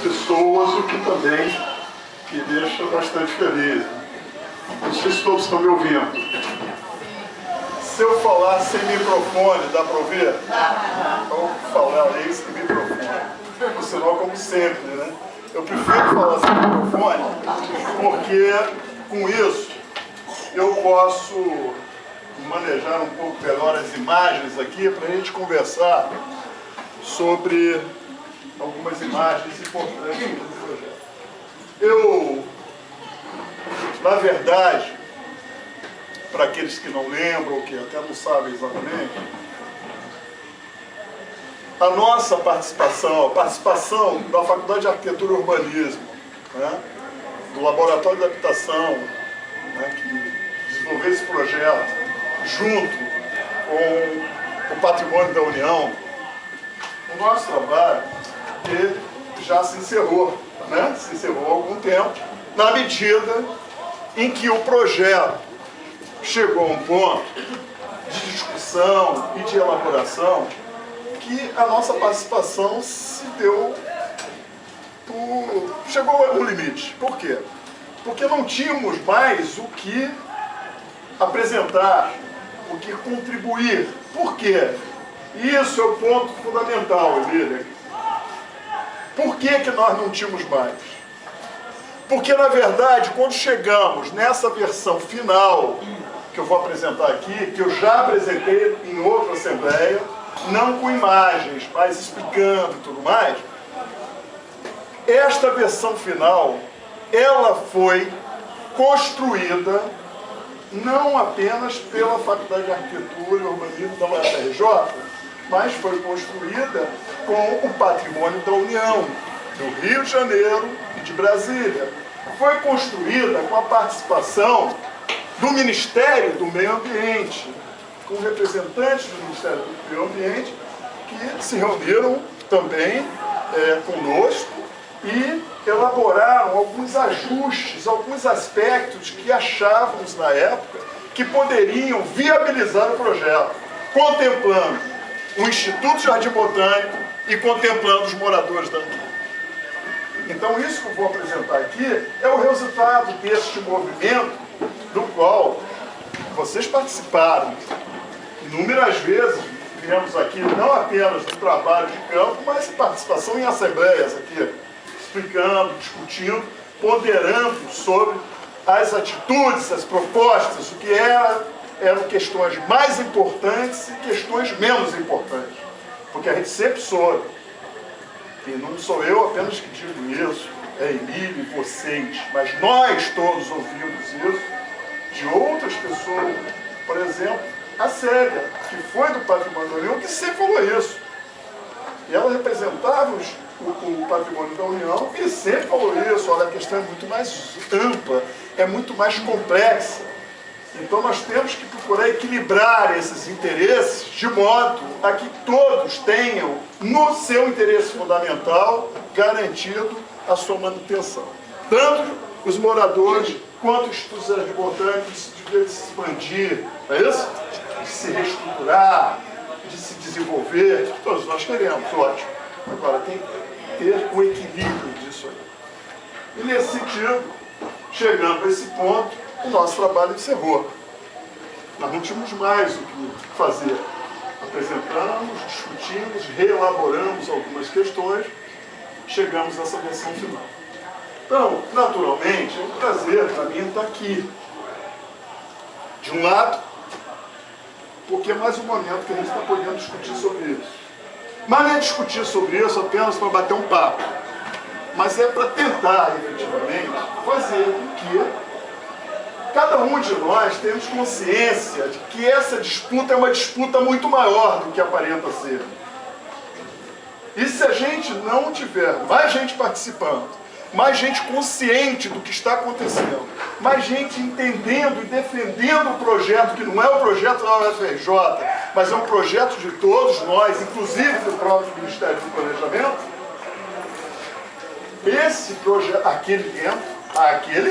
pessoas, o que também me deixa bastante feliz. Não sei se todos estão me ouvindo. Se eu falar sem microfone, dá para ouvir? Então, falar aí sem microfone. Por sinal, como sempre, né? Eu prefiro falar sem microfone, porque com isso eu posso manejar um pouco melhor as imagens aqui para a gente conversar sobre algumas imagens importantes do projeto. Eu, na verdade, para aqueles que não lembram, que até não sabem exatamente, a nossa participação, a participação da Faculdade de Arquitetura e Urbanismo, né, do Laboratório de Habitação, né, que desenvolveu esse projeto, junto com o Patrimônio da União, o nosso trabalho ele já se encerrou, né? Se encerrou há algum tempo, na medida em que o projeto chegou a um ponto de discussão e de elaboração que a nossa participação se deu chegou ao limite. Por quê? Porque não tínhamos mais o que apresentar, o que contribuir. Por quê? Isso é o ponto fundamental, Emília. Por que nós não tínhamos mais? Porque, na verdade, quando chegamos nessa versão final, que eu vou apresentar aqui, que eu já apresentei em outra assembleia, não com imagens, mas explicando e tudo mais, esta versão final, ela foi construída não apenas pela Faculdade de Arquitetura e Urbanismo da UFRJ, mas foi construída com o Patrimônio da União, do Rio de Janeiro e de Brasília. Foi construída com a participação do Ministério do Meio Ambiente, com representantes do Ministério do Meio Ambiente, que se reuniram também conosco e elaboraram alguns ajustes, alguns aspectos que achávamos na época que poderiam viabilizar o projeto, contemplando o Instituto Jardim Botânico e contemplando os moradores daqui. Então isso que eu vou apresentar aqui é o resultado deste movimento do qual vocês participaram. Inúmeras vezes viemos aqui, não apenas do trabalho de campo, mas participação em assembleias aqui, explicando, discutindo, ponderando sobre as atitudes, as propostas, o que eram questões mais importantes e questões menos importantes. Porque a gente sempre soube, e não sou eu apenas que digo isso, é Emílio e vocês, mas nós todos ouvimos isso de outras pessoas, por exemplo, a Célia, que foi do Patrimônio da União, que sempre falou isso. E ela representava o Patrimônio da União e sempre falou isso. Olha, a questão é muito mais ampla, é muito mais complexa. Então nós temos que procurar equilibrar esses interesses de modo a que todos tenham no seu interesse fundamental garantido a sua manutenção. Tanto os moradores quanto os Institutos Jardim Botânico de se expandir, não é isso? De se reestruturar, de se desenvolver, todos nós queremos, ótimo. Agora tem que ter o equilíbrio disso aí. E nesse sentido, chegando a esse ponto, o nosso trabalho encerrou. Nós não tínhamos mais o que fazer. Apresentamos, discutimos, reelaboramos algumas questões, chegamos nessa versão final. Então, naturalmente, é um prazer para mim estar aqui. De um lado, porque é mais um momento que a gente está podendo discutir sobre isso. Mas não é discutir sobre isso apenas para bater um papo, mas é para tentar, efetivamente, fazer com que cada um de nós tenhamos consciência de que essa disputa é uma disputa muito maior do que aparenta ser. E se a gente não tiver mais gente participando, mais gente consciente do que está acontecendo, mais gente entendendo e defendendo o projeto, que não é o projeto da UFRJ, mas é um projeto de todos nós, inclusive do próprio Ministério do Planejamento, esse projeto, aquele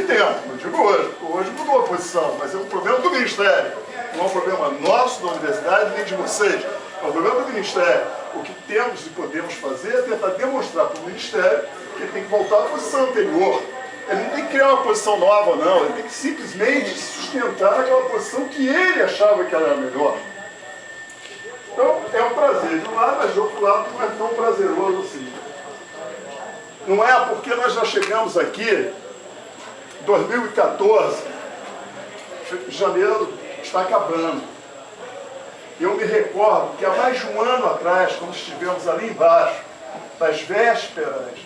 tempo, não digo hoje mudou a posição, mas é um problema do Ministério, não é um problema nosso, da universidade, nem de vocês, é um problema do Ministério. o que temos e podemos fazer é tentar demonstrar para o Ministério que ele tem que voltar à posição anterior. Ele não tem que criar uma posição nova, não. Ele tem que simplesmente sustentar aquela posição que ele achava que era a melhor. Então, é um prazer de um lado, mas de outro lado não é tão prazeroso assim. Não é porque nós já chegamos aqui, 2014, janeiro está acabando. Eu me recordo que há mais de um ano atrás, quando estivemos ali embaixo, nas vésperas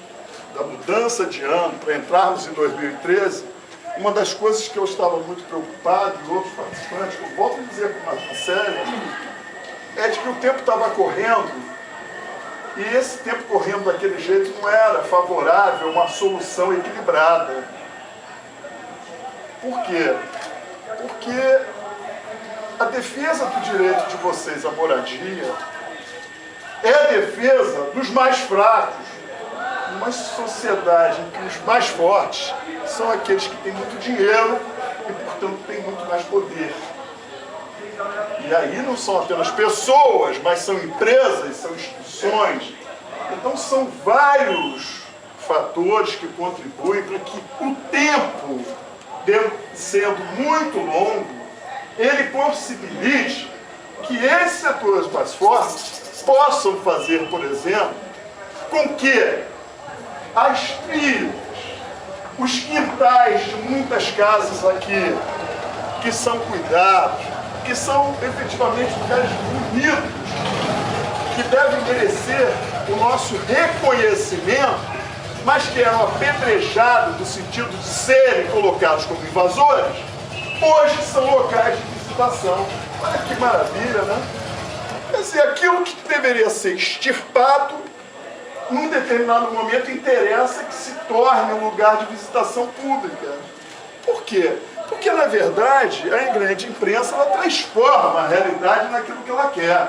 da mudança de ano, para entrarmos em 2013, uma das coisas que eu estava muito preocupado, e outros participantes, eu volto a dizer com uma séria, é de que o tempo estava correndo, e esse tempo correndo daquele jeito não era favorável a uma solução equilibrada. Por quê? Porque a defesa do direito de vocês à moradia é a defesa dos mais fracos. Numa sociedade em que os mais fortes são aqueles que têm muito dinheiro e, portanto, têm muito mais poder. E aí não são apenas pessoas, mas são empresas, são instituições. Então são vários fatores que contribuem para que o tempo, sendo muito longo, ele possibilite que esses setores mais fortes possam fazer, por exemplo, com que as trilhas, os quintais de muitas casas aqui, que são cuidados, que são efetivamente lugares bonitos, que devem merecer o nosso reconhecimento, mas que eram apedrejados no sentido de serem colocados como invasores, hoje são locais de visitação. Olha que maravilha, né? Quer dizer, aquilo que deveria ser extirpado, num determinado momento interessa que se torne um lugar de visitação pública. Por quê? Porque, na verdade, a grande imprensa ela transforma a realidade naquilo que ela quer.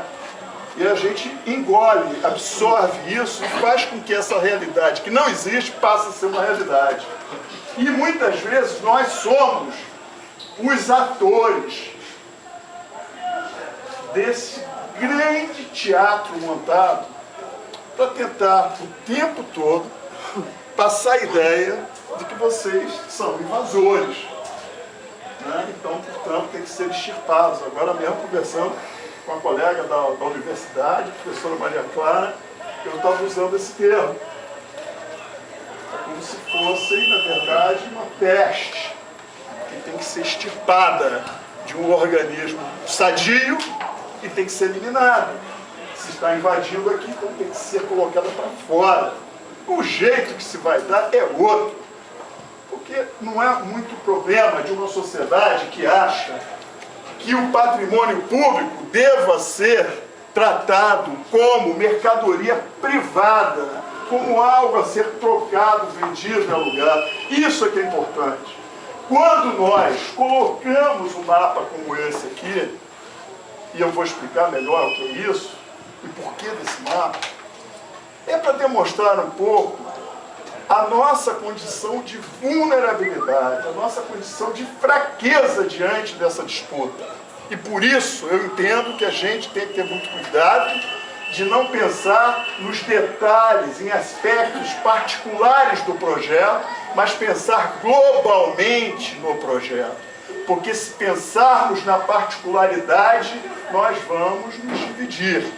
E a gente engole, absorve isso e faz com que essa realidade que não existe passe a ser uma realidade. E muitas vezes nós somos os atores desse grande teatro montado para tentar o tempo todo passar a ideia de que vocês são invasores. Né? Então, portanto, tem que ser extirpados. Agora mesmo, conversando com a colega da universidade, a professora Maria Clara, eu estava usando esse termo. É como se fosse, na verdade, uma peste que tem que ser extirpada de um organismo sadio e tem que ser eliminada. Se está invadindo aqui, então tem que ser colocada para fora. O jeito que se vai dar é outro. Porque não é muito problema de uma sociedade que acha que o patrimônio público deva ser tratado como mercadoria privada, como algo a ser trocado, vendido, alugado. Isso é que é importante. Quando nós colocamos um mapa como esse aqui, e eu vou explicar melhor o que é isso, e por que desse mapa, é para demonstrar um pouco a nossa condição de vulnerabilidade, a nossa condição de fraqueza diante dessa disputa. E por isso eu entendo que a gente tem que ter muito cuidado de não pensar nos detalhes, em aspectos particulares do projeto, mas pensar globalmente no projeto. Porque se pensarmos na particularidade, nós vamos nos dividir.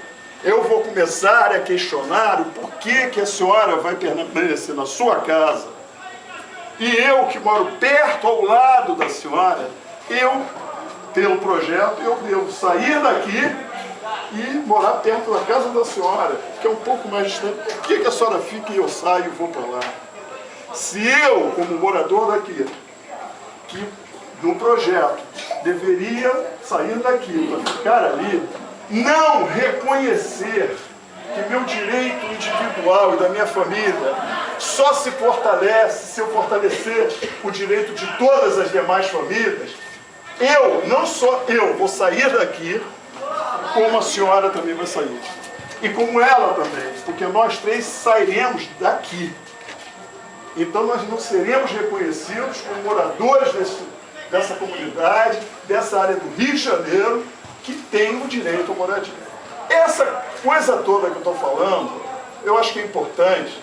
Eu vou começar a questionar o porquê que a senhora vai permanecer na sua casa. E eu, que moro perto, ao lado da senhora, eu, pelo projeto, eu devo sair daqui e morar perto da casa da senhora, que é um pouco mais distante. Por que a senhora fica e eu saio e vou para lá? Se eu, como morador daqui, que no projeto deveria sair daqui para ficar ali, não reconhecer que meu direito individual e da minha família só se fortalece se eu fortalecer o direito de todas as demais famílias, não só eu vou sair daqui, como a senhora também vai sair. E como ela também, porque nós três sairemos daqui. Então nós não seremos reconhecidos como moradores dessa comunidade, dessa área do Rio de Janeiro, que tem o direito à moradia. Essa coisa toda que eu estou falando, eu acho que é importante,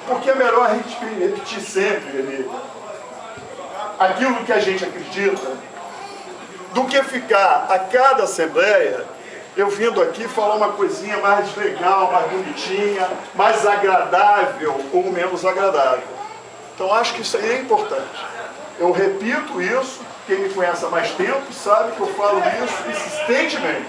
porque é melhor a gente repetir sempre, Emília, aquilo que a gente acredita, do que ficar a cada assembleia eu vindo aqui falar uma coisinha mais legal, mais bonitinha, mais agradável ou menos agradável. Então acho que isso aí é importante. Eu repito isso, quem me conhece há mais tempo sabe que eu falo isso insistentemente.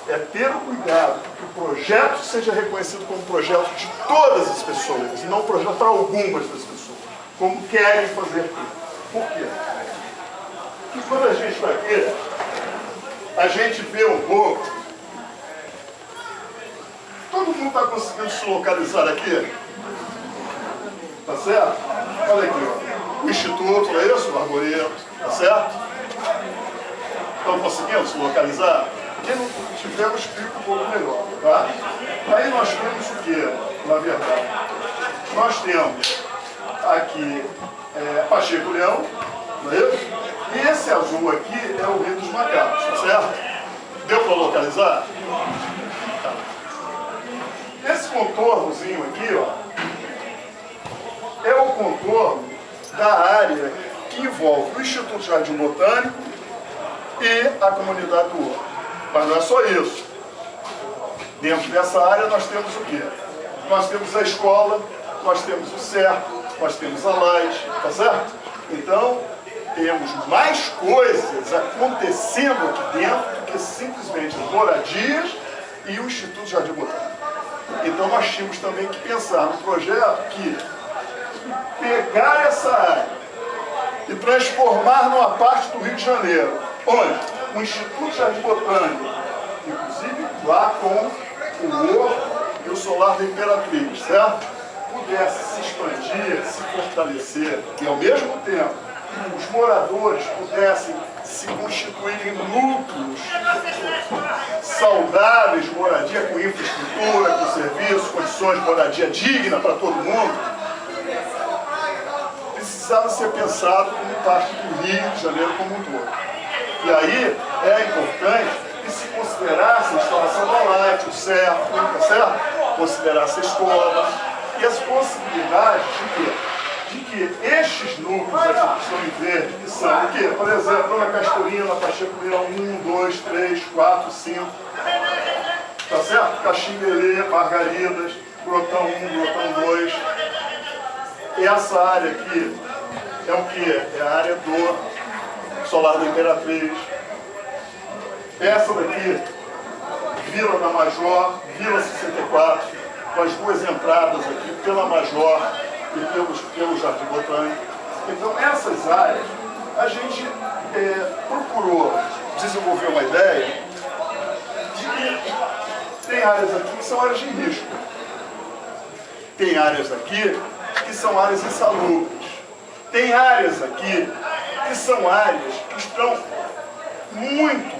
É ter o cuidado que o projeto seja reconhecido como projeto de todas as pessoas, e não projeto para algumas das pessoas, como querem fazer aqui. Por quê? Porque quando a gente está aqui, a gente vê um pouco. Todo mundo está conseguindo se localizar aqui? Tá certo? Olha aqui, ó. O Instituto, não é isso? O Arboreto, tá certo? Estão conseguindo se localizar? Quem não tiver, eu explico um pouco melhor, tá? Aí nós temos o que, na verdade? Nós temos aqui Pacheco Leão, não é isso? E esse azul aqui é o Rio dos Macacos, tá certo? Deu para localizar? Tá. Esse contornozinho aqui, ó, é o contorno da área que envolve o Instituto Jardim Botânico e a comunidade do Horto. Mas não é só isso. Dentro dessa área nós temos o quê? Nós temos a escola, nós temos o cerco, nós temos a laje, tá certo? Então, temos mais coisas acontecendo aqui dentro do que simplesmente as moradias e o Instituto Jardim Botânico. Então nós tínhamos também que pensar no projeto que pegar essa área e transformar numa parte do Rio de Janeiro, onde o Instituto Jardim Botânico, inclusive lá com o Horto e o Solar da Imperatriz, certo? Pudesse se expandir, se fortalecer e ao mesmo tempo os moradores pudessem se constituir em núcleos saudáveis de moradia, com infraestrutura, com serviço, condições de moradia digna para todo mundo, precisava ser pensado como parte do Rio de Janeiro como um todo. E aí é importante que se considerasse a instalação da light, o cerco, tá certo? Considerasse a escola e as possibilidades de que estes núcleos aqui que estão em verde, que são o quê? Por exemplo, Dona Castorina, Pacheco Leão 1, 2, 3, 4, 5, tá certo? Caximberê, Margaridas, Grotão 1, Grotão 2. Essa área aqui é o quê? É a área do Solar da Imperatriz. Essa daqui, Vila da Major, Vila 64, com as duas entradas aqui, pela Major e pelo Jardim Botânico. Então, essas áreas, a gente procurou desenvolver uma ideia de que tem áreas aqui que são áreas de risco. Tem áreas aqui que são áreas insalubres. Tem áreas aqui que são áreas que estão muito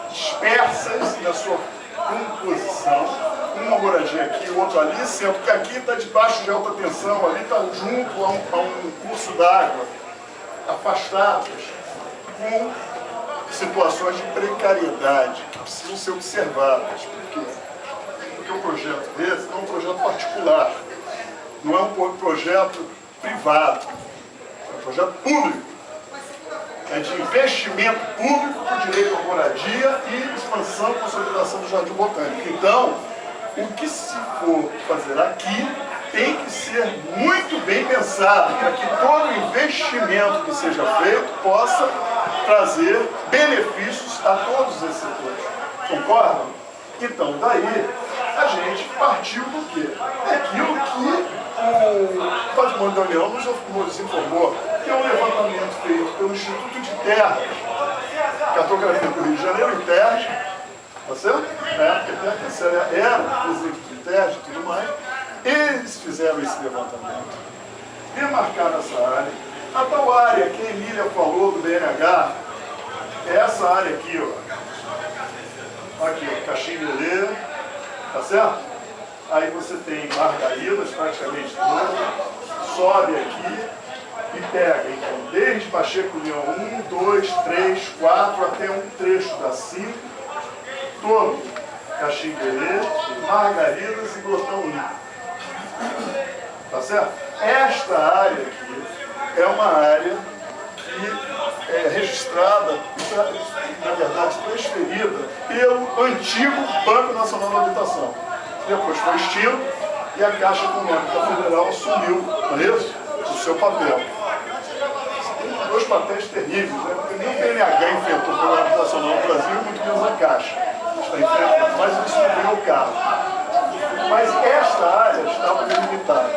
dispersas na sua composição. Uma moradia aqui, o outro ali, sendo que aqui está debaixo de alta tensão, ali está junto a um curso d'água, afastados, com situações de precariedade que precisam ser observadas. Por quê? Porque um projeto desse não é um projeto particular, não é um projeto privado, é um projeto público. É de investimento público com direito à moradia e expansão e consolidação do Jardim Botânico. Então, o que se for fazer aqui tem que ser muito bem pensado para que todo investimento que seja feito possa trazer benefícios a todos esses setores. Concordam? Então, daí, a gente partiu do quê? Daquilo que o Patrimônio da União nos informou, que é um levantamento feito pelo Instituto de Terras, Cartografia do Rio de Janeiro em terras, tá certo? Porque era presente de terras e tudo mais. Eles fizeram esse levantamento, demarcaram essa área. A tal área que a Emília falou do BNH, é essa área aqui, ó. Aqui, ó, Caximberê, tá certo? Aí você tem Margaridas, praticamente toda, sobe aqui e pega, então, desde Pacheco Leão 1, 2, 3, 4, até um trecho da 5, todo Caxinguerê, Margaridas e Grotão 1. Tá certo? Esta área aqui é uma área que é registrada, na verdade transferida, pelo antigo Banco Nacional da Habitação. Depois foi extinto e a Caixa Econômica Federal assumiu, não é isso? O seu papel. Tem dois papéis terríveis, né? Porque nem o PNH enfrentou o Programa Habitacional no Brasil, muito menos a Caixa. Está enfrentando, mas isso não vem ao caso. Mas esta área estava delimitada.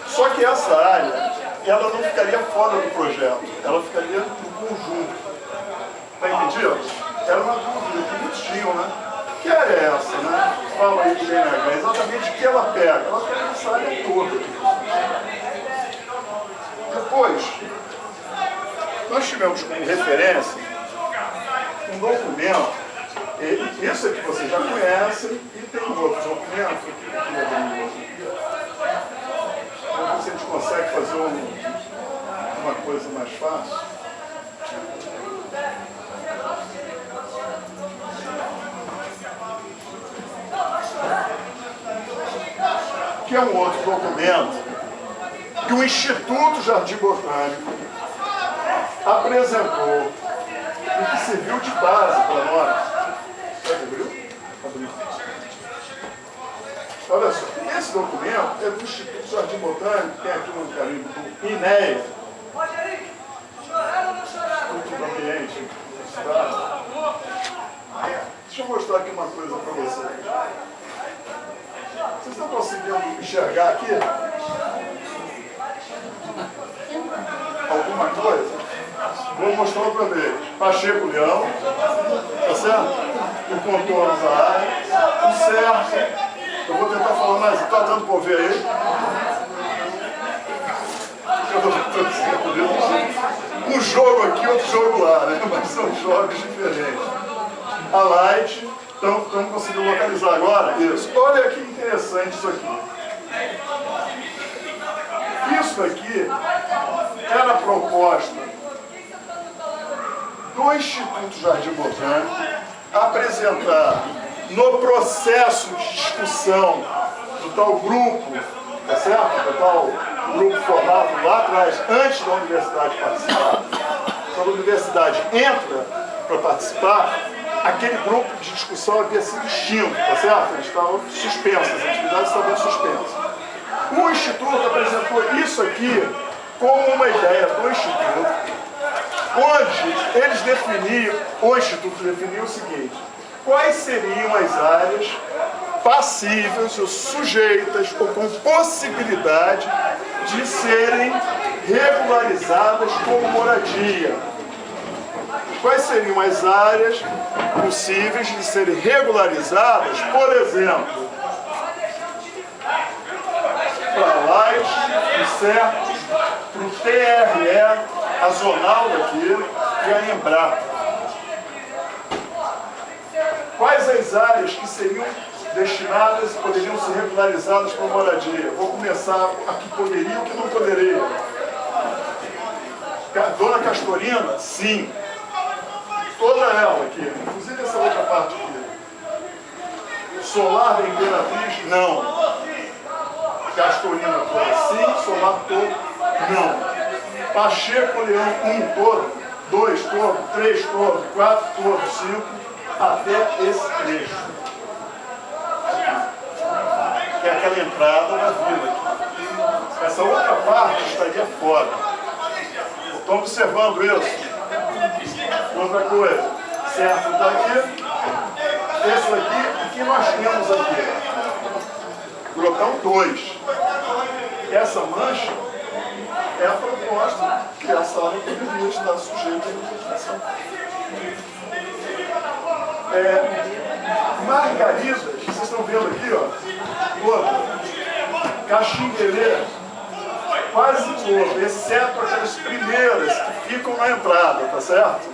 Só que essa área, ela não ficaria fora do projeto, ela ficaria no conjunto. Está entendido? Era uma dúvida que muitos tinham, né? Que área é essa, né? Fala aí do BNH, exatamente o que ela pega? Ela pega essa área toda. Depois, nós tivemos como referência um documento, isso aqui vocês já conhecem, e tem um outro documento aqui, se a gente consegue fazer uma coisa mais fácil. Que é um outro documento que o Instituto Jardim Botânico apresentou e que serviu de base para nós. Abriu? Abriu. Olha só, esse documento é do Instituto Jardim Botânico, tem aqui no carimbo do INEA, Instituto do Ambiente, Estado. Deixa eu mostrar aqui uma coisa para vocês. Vocês estão conseguindo enxergar aqui? Alguma coisa? Vou mostrar outra vez. Pacheco Leão, tá certo? O contorno da área, o certo. Eu vou tentar falar mais, está dando para ver aí? Um jogo aqui, outro jogo lá, né? Mas são jogos diferentes. A Light, estamos conseguindo localizar agora? Isso. Olha que interessante isso aqui. Isso aqui era a proposta do Instituto Jardim Botânico apresentar no processo de discussão do tal grupo, tá certo? Do tal grupo formado lá atrás, antes da universidade participar. Quando a universidade entra para participar, aquele grupo de discussão havia sido extinto, tá certo? Eles estavam suspensos, as atividades estavam suspensas. O Instituto apresentou isso aqui como uma ideia do Instituto, onde eles definiam, o Instituto definiu o seguinte: quais seriam as áreas passíveis ou sujeitas ou com possibilidade de serem regularizadas como moradia. Quais seriam as áreas possíveis de serem regularizadas, por exemplo, para a Light, o CERT, para o TRE, a Zonal daqui e a Embrapa. Quais as áreas que seriam destinadas e poderiam ser regularizadas para moradia? Vou começar aqui, poderia e o que não poderia. Dona Castorina, sim. Toda ela aqui, inclusive essa outra parte aqui. Solar da Imperatriz, não. Castorina toda, sim. Solar todo, não. Pacheco Leão, 1 todo, 2 todo, 3 todo, 4 todo, 5, até esse trecho. Que é aquela entrada da vila aqui. Essa outra parte estaria fora. Estão observando isso? Outra coisa, certo? Daqui, esse aqui, o que nós temos aqui? Grotão 2. Essa mancha é a proposta que essa área poderia estar sujeita à legislação. Margaridas, vocês estão vendo aqui, ó, outra, Caxinguerê, quase todo, exceto aquelas primeiras que ficam na entrada, tá certo?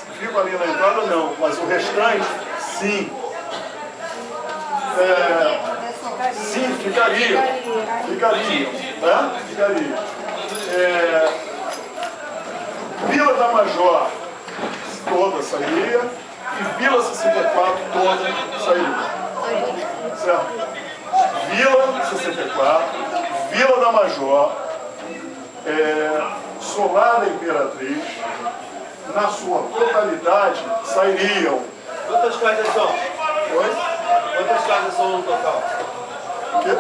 Que ficam ali na entrada não, mas o restante, sim. Sim, ficaria, né? Ficaria. Vila da Major, toda sairia. e Vila 64 toda sairia. Certo? Vila 64, Vila da Major, Solar da Imperatriz, na sua totalidade, sairiam. Quantas casas são? Oi? Quantas casas são no total? O quê?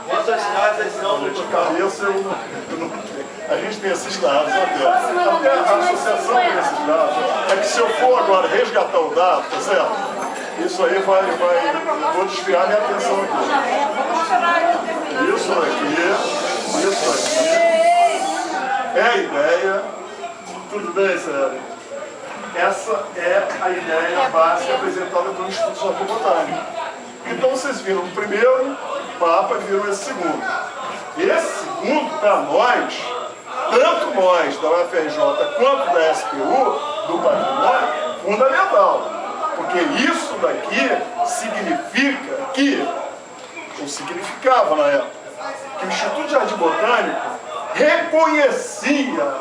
Quantas casas são no De total? cabeça eu não tenho. A gente tem esses dados até a associação tem esses dados. É que se eu for agora resgatar o dado, tá certo? Isso aí vou desviar minha atenção aqui. Isso aqui é a ideia. Tudo bem, Sérgio? Essa é a ideia básica apresentada pelo Instituto de Jardim Botânico. Então vocês viram o primeiro mapa e viram esse segundo. Esse segundo, para nós, tanto nós da UFRJ quanto da SPU, do patrimônio, fundamental. Porque isso daqui significa que, ou significava na época, que o Instituto de Jardim Botânico reconhecia,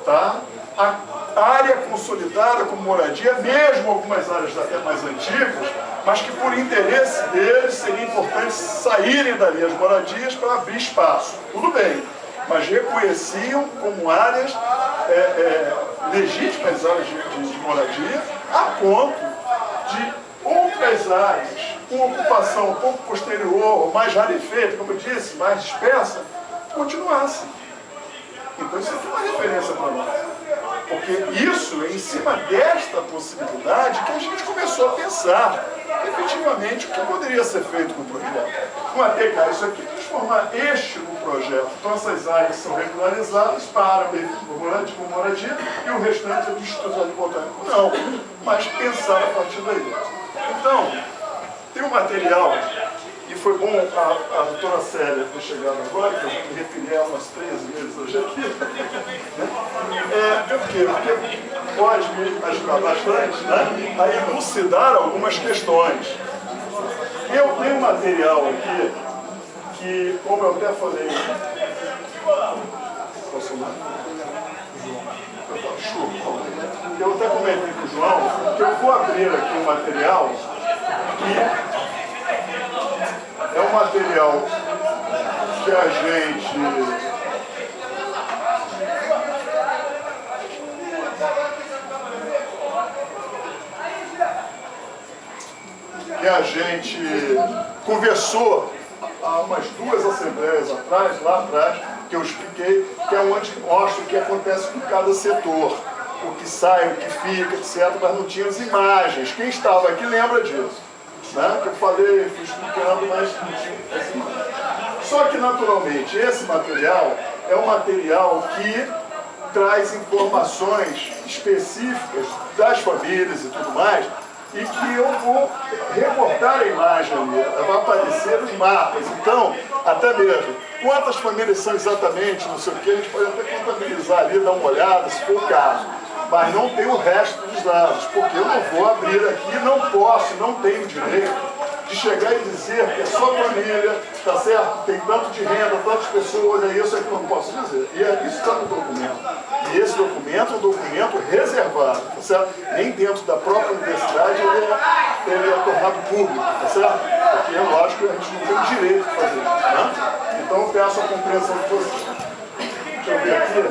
tá, a área consolidada como moradia, mesmo algumas áreas até mais antigas, mas que por interesse deles seria importante saírem dali as moradias para abrir espaço. Tudo bem, mas reconheciam como áreas legítimas áreas de moradia, a ponto de outras áreas com ocupação um pouco posterior, mais rarefeita, como eu disse, mais dispersa, continuassem. Então isso aqui é uma referência para nós. Porque isso é em cima desta possibilidade que a gente começou a pensar efetivamente o que poderia ser feito com o projeto. Não é pegar isso aqui e transformar este no projeto. Então essas áreas são regularizadas para por moradia e o restante é do Instituto de Jardim Botânico. Não, mas pensar a partir daí. Então, tem um material, e foi bom a doutora Célia ter chegado agora, que eu me referi a ela umas 3 vezes hoje aqui. Por quê? Porque pode me ajudar bastante, né, a elucidar algumas questões. Eu tenho um material aqui, que, como eu até falei, posso falar? Eu até comentei com o João que eu vou abrir aqui um material que é um material que a gente conversou há umas 2 assembleias atrás, lá atrás, que eu expliquei, que é onde mostra o que acontece com cada setor, o que sai, o que fica, etc., mas não tinha as imagens. Quem estava aqui lembra disso, né? Que eu falei, fui explicando, mas não tinha as imagens. Só que, naturalmente, esse material é um material que traz informações específicas das famílias e tudo mais, e que eu vou recortar a imagem ali, vai aparecer os mapas. Então, até mesmo, quantas famílias são exatamente, não sei o que, a gente pode até contabilizar ali, dar uma olhada, se for o caso. Mas não tem o resto dos dados, porque eu não vou abrir aqui, não posso, não tenho direito de chegar e dizer que é só família, tá certo? Tem tanto de renda, tantas pessoas, é isso que eu não posso dizer. E isso está no documento. E esse documento é um documento reservado, tá certo? Nem dentro da própria universidade ele é tornado público, tá certo? Porque é lógico que a gente não tem o direito de fazer isso, né? Então eu peço a compreensão de vocês. Deixa eu ver aqui.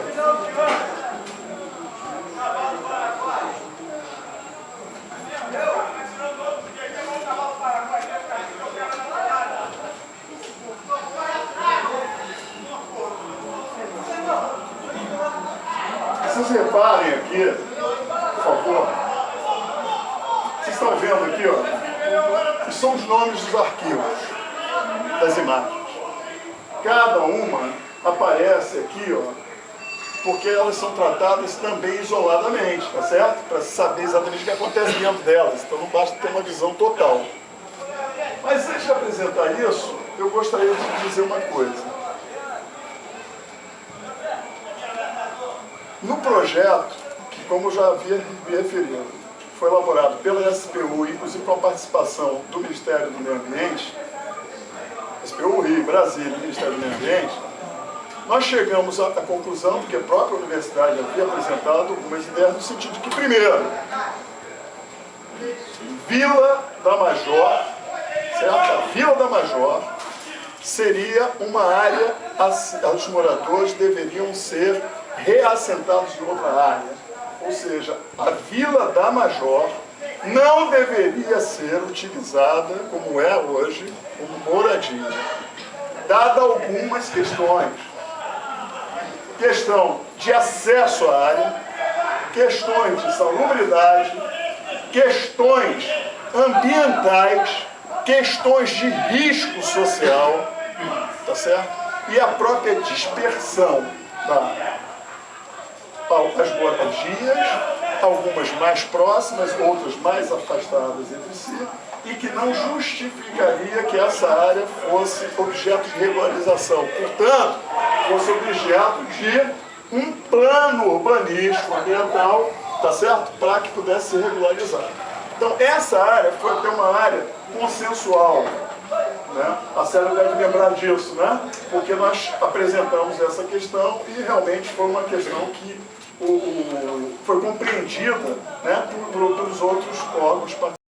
Vocês reparem aqui, por favor, vocês estão vendo aqui, ó, que são os nomes dos arquivos, das imagens. Cada uma aparece aqui, ó, porque elas são tratadas também isoladamente, tá certo? Para saber exatamente o que acontece dentro delas, então não basta ter uma visão total. Mas antes de apresentar isso, eu gostaria de dizer uma coisa. No projeto, que como eu já havia me referido, foi elaborado pela SPU, inclusive com a participação do Ministério do Meio Ambiente, SPU Rio, Brasília e Ministério do Meio Ambiente, nós chegamos à conclusão, porque a própria universidade havia apresentado algumas ideias no sentido de que, primeiro, Vila da Major, certo? A Vila da Major seria uma área, os moradores deveriam ser reassentados em outra área. Ou seja, a Vila da Major não deveria ser utilizada, como é hoje, como moradia, dada algumas questões. Questão de acesso à área, questões de salubridade, questões ambientais, questões de risco social, tá certo? E a própria dispersão da área. As moradias, algumas mais próximas, outras mais afastadas entre si, e que não justificaria que essa área fosse objeto de regularização. Portanto, fosse objeto de um plano urbanístico, ambiental, tá certo? Para que pudesse ser regularizado. Então, essa área foi até uma área consensual, né? A Célia deve lembrar disso, né? Porque nós apresentamos essa questão e realmente foi uma questão que foi compreendida, né, pelos outros órgãos participantes.